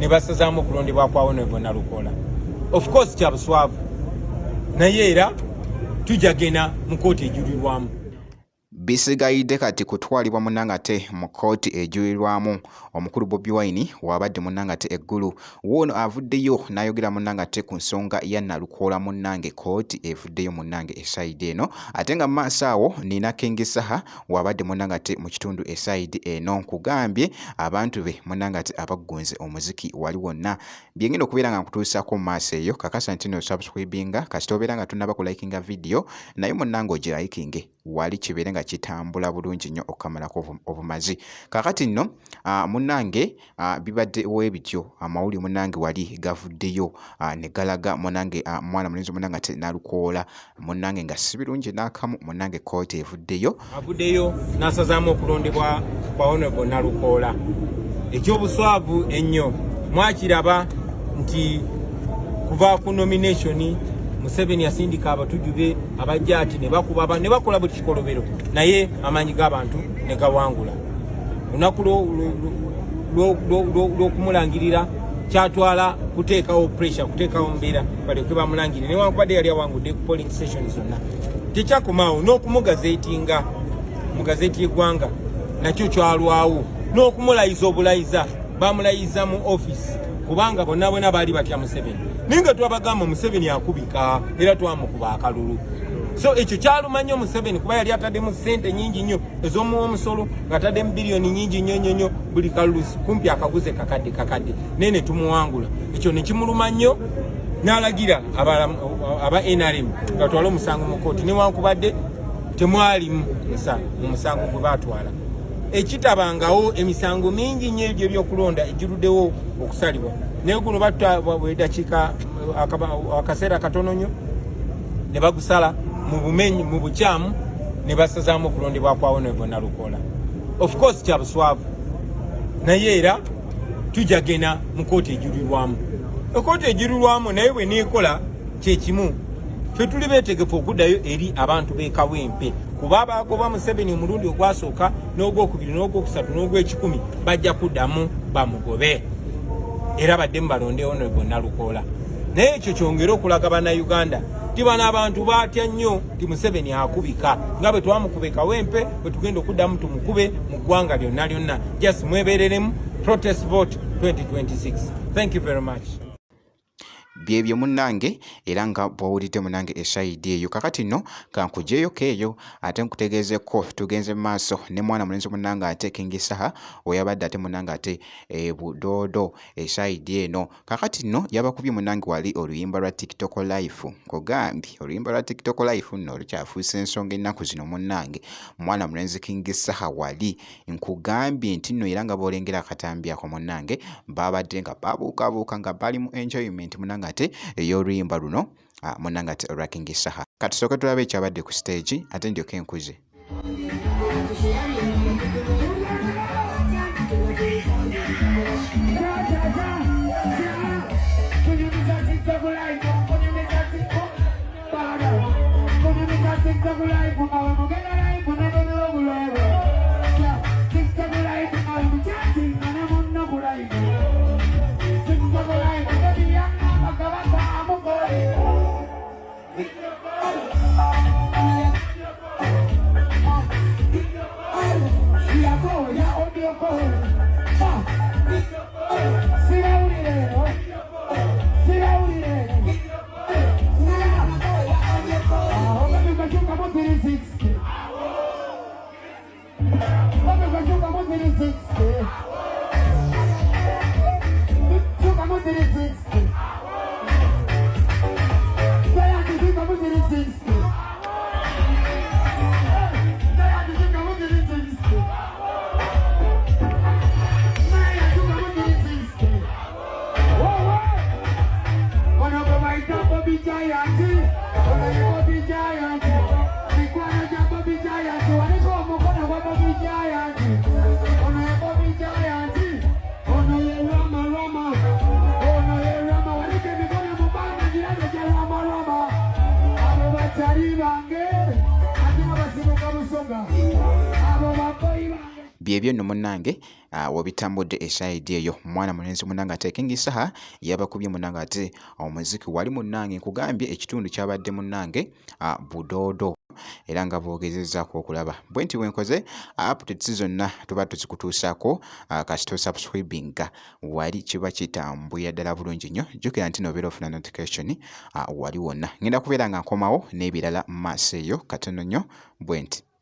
ne basazaamu okulondebwa kwa Honorable Nalukola. Of course kya buswavu naye era tujagena mu kooti ejulirwamu. Bisigayidde kati kutwalibwa munnangate mu kooti ejulirwamu. Omukulu Bobi Wine wabadde munnangate eggulu woono avuddeyo n'ayogera munnangate ku nsonga ya Nalukola munnange kooti evuddeyo munnange esayidi eno ate nga maaso awo nina King Saha wabadde munnangate mu kitundu esayidi eno nkugambye abantu be munnangate abaggunze omuziki wali wonna byengenda okubeera nga nkutuusaako mu maaso eyo kakasa nti no subscribinga kasita obeera nga tunaba ku likinga video naye munnange ogirayikinge wali kibeere nga kitambula bulungi nnyo okukamalako obumazi. Kakati nno munnange bibadde webityo amawulire munnange wali gavuddeyo ne galaga munnange mwana mulenzi munnange ate Nalukola munnange nga si birungi n'akamu munnange kooti avuddeyo n'asazaamu okulondebwa kwa Honorable Nalukola. Ekyobuswavu ennyo mwakiraba nti kuva ku nomination Museveni yasindika abatuju be abajja ati ne bakuba ne bakola buli kikolobero naye amaanyi g'abantu ne gawangula. Olunaku lw'okumulangirira kyatwala kuteekawo pressure kuteekawo mbeera balyoke bamulangire newankubadde yali awangudde ku polling stations zonna. Tekyakomaawo n'okumugazeetinga mu gazeeti y'eggwanga nakyo kyalwawo n'okumulayiza obulayiza bamulayiza mu office kubanga bonna baali batya Museveni. Ninga twabagamba Museveni akubika era twamukuba akalulu. So ekyo kyaluma nnyo Museveni kuba yali ataddemu ssente nyingi nnyo ez'omuwa omusolo ng'ataddemu biliyoni nyingi nnyo buli kalulu kumpi akaguze kakadde nene tumuwangula. Ekyo ne kimuluma nnyo n'alagira aba NRM batwale omusango mu kooti newankubadde temwalimu mu musango gwe baatwala. Ekitabangawo emisango mingi nnyo ebyo ebyokulonda ejiruddewo okusalibwa naye guno bwedakiika akaseera katono nnyo ne bagusala mu bumenyi mu bukyamu ne basazaamu okulondebwa kwa Honorable Nalukola. Of course kya buswavu naye era tujagena mu kooti ejulirwamu. Ekooti ejulirwamu naye bwe neekola kyekimu ffe tuli beetegefu okuddayo eri abantu b'e Kawempe kuba abagoba Museveni omulundi ogwasooka n'ogwokubiri n'ogwokusatu n'ogw'ekikumi bajja kuddamu bamugobe era baddemu balonde Honorable Nalukola. Naye ekyo kyongera okulaga bannayuganda ti bano abantu baatya nnyo ti Museveni akubika nga bwe twamukuba e Kawempe bwe tugenda okuddamu tumukube mu ggwanga lyonna. Just mwebereremu protest vote 2026. Thank you very much. Byebyo munnange era nga bwawulidde munnange esayidi eyo kakati nno kankujeeyo keeyo ate nkutegeezeko tugenze maaso ne mwana mulenzi munnange ate King Saha oyabadde ate munnange ate budoodo esayidi eno kakati nno yabakubye munnange wali oluyimba lwa TikTok life nkugambye oluyimba lwa TikTok life nno lukyafuusa ensonga ennaku zino munnange mwana mulenzi King Saha wali nkugambye nti nno era nga boolengera akatambi ako munnange babadde nga babuukabuuka nga bali mu enjoyment munnange ate ey'oluyimba luno munnange ate olwa King Saha. Katusooke tulabe ekyabadde ku stage ate ndyoke nkuze. byebyo nno munnange wabitambudde esayidi eyo mwana mulenzi munnange ate King Saha yabakubye munnange ate omuziki wali munnange nkugambye ekitundu kyabadde munnange budoodo era nga boogezezzaako okulaba bwe nti wenkoze updates zonna tuba tuzikutuusaako kasito subscribinga wali kiba kitambuya ddala bulungi nnyo jjukira nti nobeera ofuna notification wali wonna ngenda kubeera nga nkomawo n'ebirala mu maaso eyo katono nnyo bwe nti